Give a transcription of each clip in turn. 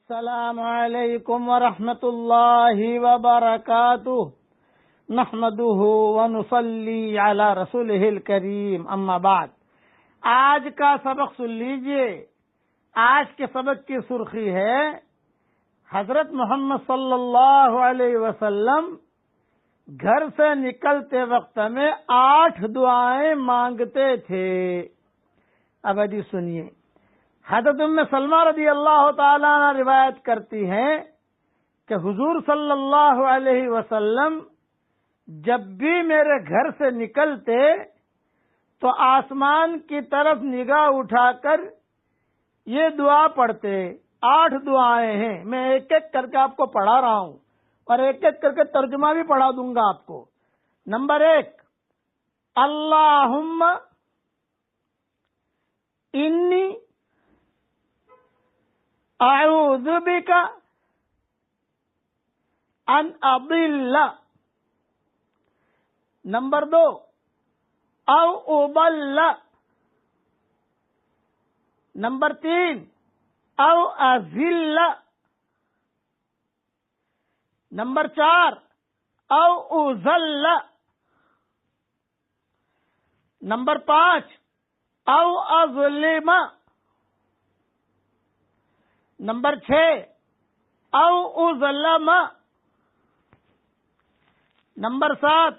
السلام علیکم ورحمۃ اللہ وبرکاتہ نحمده ونصلی علی رسولہ الکریم اما بعد۔ آج کا سبق سن لیجئے۔ آج کے سبق کی سرخی ہے حضرت محمد صلی اللہ علیہ وسلم گھر سے نکلتے وقت میں 8 دعائیں مانگتے تھے۔ اب حدیث سنیے۔ حضرت ام سلمہ رضی اللہ تعالیٰ عنہ روایت کرتی ہیں کہ حضور صلی اللہ علیہ وسلم جب بھی میرے گھر سے نکلتے تو آسمان کی طرف نگاہ اٹھا کر یہ دعا پڑھتے۔ 8 دعائیں ہیں، میں ایک ایک کر کے آپ کو پڑھا رہا ہوں اور ایک ایک کر کے ترجمہ بھی پڑھا دوں گا آپ کو۔ نمبر 1، اللہم انی اعوذ بک ان اضل۔ نمبر 2، او اضل۔ نمبر 3، او اذل۔ نمبر 4، او اذل۔ نمبر 5، او اظلم۔ نمبر 6، او اظلم۔ نمبر 7،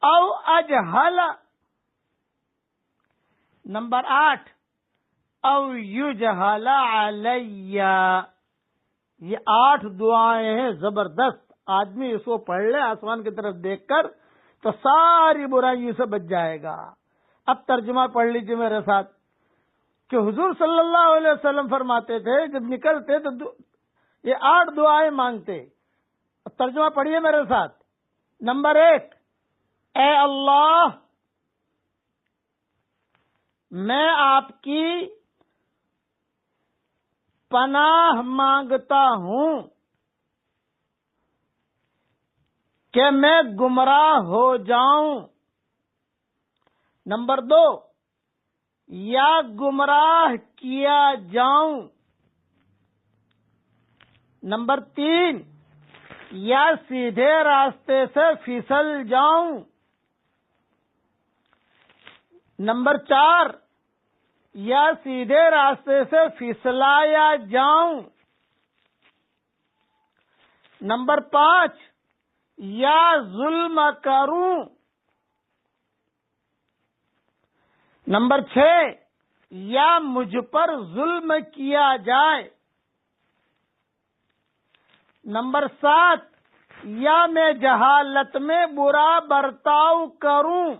او اجہل۔ نمبر 8، او یجہل علی۔ یہ 8 دعائیں ہیں زبردست۔ آدمی اس کو پڑھ لے آسمان کی طرف دیکھ کر تو ساری برائیوں سے بچ جائے گا۔ اب ترجمہ پڑھ لیجیے میرے ساتھ کہ حضور صلی اللہ علیہ وسلم فرماتے تھے جب نکلتے تو یہ 8 دعائیں مانگتے۔ ترجمہ پڑھیے میرے ساتھ۔ نمبر 1، اے اللہ میں آپ کی پناہ مانگتا ہوں کہ میں گمراہ ہو جاؤں۔ نمبر 2، یا گمراہ کیا جاؤں۔ نمبر 3، یا سیدھے راستے سے پھسل جاؤں۔ نمبر 4، یا سیدھے راستے سے پھسلایا جاؤں۔ نمبر 5، یا ظلم کروں۔ نمبر 6، یا مجھ پر ظلم کیا جائے۔ نمبر 7، یا میں جہالت میں برا برتاؤ کروں۔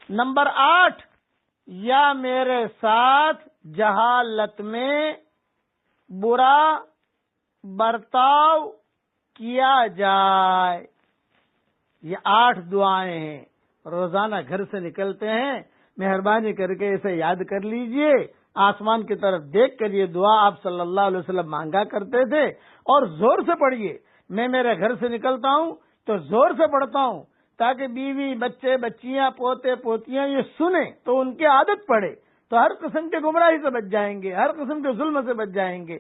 نمبر 8، یا میرے ساتھ جہالت میں برا برتاؤ کیا جائے۔ یہ 8 دعائیں ہیں، روزانہ گھر سے نکلتے ہیں، مہربانی کر کے اسے یاد کر لیجئے۔ آسمان کی طرف دیکھ کر یہ دعا آپ صلی اللہ علیہ وسلم مانگا کرتے تھے، اور زور سے پڑھیے۔ میں میرے گھر سے نکلتا ہوں تو زور سے پڑھتا ہوں تاکہ بیوی، بچے، بچیاں، پوتے پوتیاں یہ سنیں تو ان کی عادت پڑے، تو ہر قسم کے گمراہی سے بچ جائیں گے، ہر قسم کے ظلم سے بچ جائیں گے۔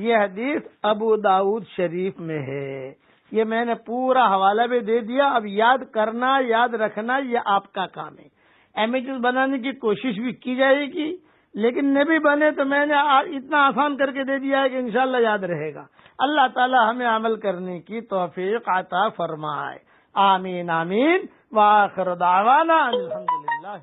یہ حدیث ابو داؤد شریف میں ہے۔ یہ میں نے پورا حوالہ بھی دے دیا۔ اب یاد کرنا، یاد رکھنا یہ آپ کا کام ہے۔ امیجز بنانے کی کوشش بھی کی جائے گی، لیکن نبی بنے تو میں نے اتنا آسان کر کے دے دیا ہے کہ انشاءاللہ یاد رہے گا۔ اللہ تعالی ہمیں عمل کرنے کی توفیق عطا فرمائے۔ آمین آمین۔ وآخر دعوانا الحمدللہ۔